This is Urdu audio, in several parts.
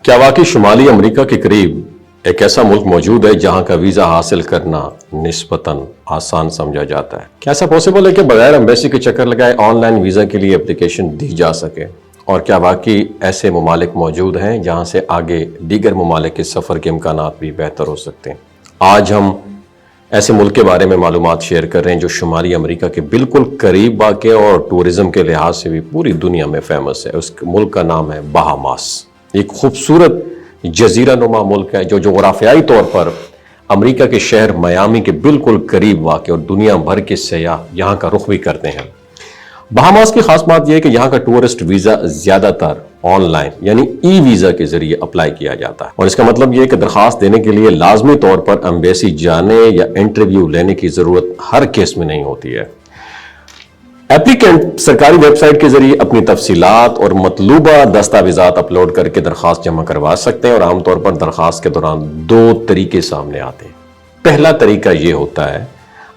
کیا واقعی شمالی امریکہ کے قریب ایک ایسا ملک موجود ہے جہاں کا ویزا حاصل کرنا نسبتاً آسان سمجھا جاتا ہے؟ کیا ایسا پاسبل ہے کہ بغیر ایمبیسی کے چکر لگائے آن لائن ویزا کے لیے اپلیکیشن دی جا سکے؟ اور کیا واقعی ایسے ممالک موجود ہیں جہاں سے آگے دیگر ممالک کے سفر کے امکانات بھی بہتر ہو سکتے ہیں؟ آج ہم ایسے ملک کے بارے میں معلومات شیئر کر رہے ہیں جو شمالی امریکہ کے بالکل قریب واقع اور ٹورزم کے لحاظ سے بھی پوری دنیا میں فیمس ہے۔ اس ملک کا نام ہے بہاماس۔ ایک خوبصورت جزیرہ نما ملک ہے جو جغرافیائی طور پر امریکہ کے شہر میامی کے بالکل قریب واقع اور دنیا بھر کے سیاح یہاں کا رخ بھی کرتے ہیں۔ بہاماس کی خاص بات یہ ہے کہ یہاں کا ٹورسٹ ویزا زیادہ تر آن لائن یعنی ای ویزا کے ذریعے اپلائی کیا جاتا ہے، اور اس کا مطلب یہ ہے کہ درخواست دینے کے لیے لازمی طور پر ایمبیسی جانے یا انٹرویو لینے کی ضرورت ہر کیس میں نہیں ہوتی ہے۔ ایپلیکینٹ سرکاری ویب سائٹ کے ذریعے اپنی تفصیلات اور مطلوبہ دستاویزات اپلوڈ کر کے درخواست جمع کروا سکتے ہیں، اور عام طور پر درخواست کے دوران دو طریقے سامنے آتے ہیں۔ پہلا طریقہ یہ ہوتا ہے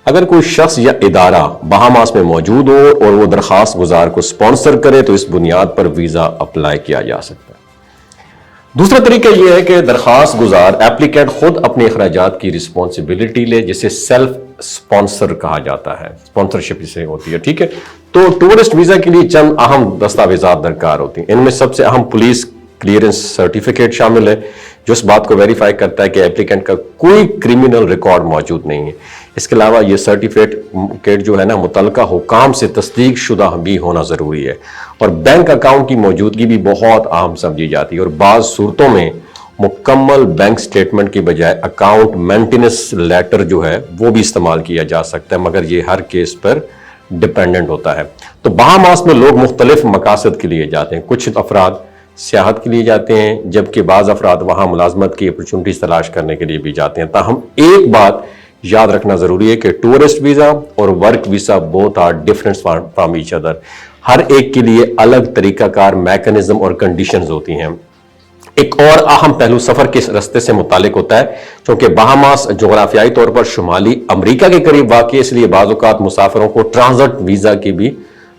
اگر کوئی شخص یا ادارہ بہاماس میں موجود ہو اور وہ درخواست گزار کو سپانسر کرے تو اس بنیاد پر ویزا اپلائی کیا جا سکتا ہے۔ دوسرا طریقہ یہ ہے کہ درخواست گزار ایپلیکینٹ خود اپنے اخراجات کی رسپانسبلٹی لے، جسے سیلف سپانسر کہا جاتا ہے، سپانسرشپ اسے ہوتی ہے، ٹھیک ہے۔ تو ٹورسٹ ویزا کے لیے چند اہم دستاویزات درکار ہوتی ہیں۔ ان میں سب سے اہم پولیس کلیئرنس سرٹیفکیٹ شامل ہے جو اس بات کو ویریفائی کرتا ہے کہ ایپلیکینٹ کا کوئی کرمنل ریکارڈ موجود نہیں ہے۔ اس کے علاوہ یہ سرٹیفکیٹ جو ہے نا متعلقہ حکام سے تصدیق شدہ بھی ہونا ضروری ہے، اور بینک اکاؤنٹ کی موجودگی بھی بہت اہم سمجھی جاتی ہے، اور بعض صورتوں میں مکمل بینک سٹیٹمنٹ کی بجائے اکاؤنٹ مینٹیننس لیٹر جو ہے وہ بھی استعمال کیا جا سکتا ہے، مگر یہ ہر کیس پر ڈیپینڈنٹ ہوتا ہے۔ تو بہاماس میں لوگ مختلف مقاصد کے لیے جاتے ہیں۔ کچھ افراد سیاحت کے لیے جاتے ہیں، جبکہ بعض افراد وہاں ملازمت کی اپرچونٹیز تلاش کرنے کے لیے بھی جاتے ہیں۔ تاہم ایک بات یاد رکھنا ضروری ہے کہ ٹورسٹ ویزا اور work visa both are different from each other. ہر ایک کے لیے الگ طریقہ کار، میکنزم اور کنڈیشنز ہوتی ہیں۔ ایک اور اہم پہلو سفر کے رستے سے متعلق ہوتا ہے۔ چونکہ بہاماس جغرافیائی طور پر شمالی امریکہ کے قریب واقع ہے، اس لیے بعض اوقات مسافروں کو ٹرانزٹ ویزا کی بھی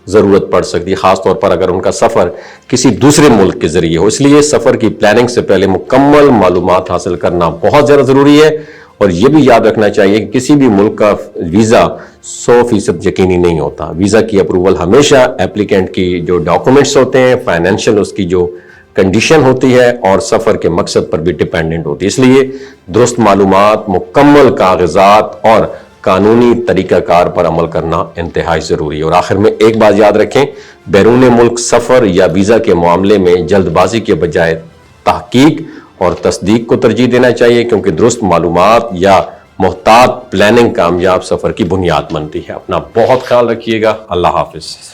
ضرورت پڑ سکتی ہے، خاص طور پر اگر ان کا سفر کسی دوسرے ملک کے ذریعے ہو۔ اس لیے سفر کی پلاننگ سے پہلے مکمل معلومات حاصل کرنا بہت زیادہ ضروری ہے، اور یہ بھی یاد رکھنا چاہیے کہ کسی بھی ملک کا ویزا 100% یقینی نہیں ہوتا۔ ویزا کی اپروول ہمیشہ ایپلیکینٹ کی جو ڈاکومنٹس ہوتے ہیں، فائنینشیل اس کی جو کنڈیشن ہوتی ہے اور سفر کے مقصد پر بھی ڈیپینڈنٹ ہوتی ہے۔ اس لیے درست معلومات، مکمل کاغذات اور قانونی طریقہ کار پر عمل کرنا انتہائی ضروری ہے۔ اور آخر میں ایک بات یاد رکھیں، بیرون ملک سفر یا ویزا کے معاملے میں جلد بازی کے بجائے تحقیق اور تصدیق کو ترجیح دینا چاہیے، کیونکہ درست معلومات یا محتاط پلاننگ کامیاب سفر کی بنیاد بنتی ہے۔ اپنا بہت خیال رکھیے گا۔ اللہ حافظ۔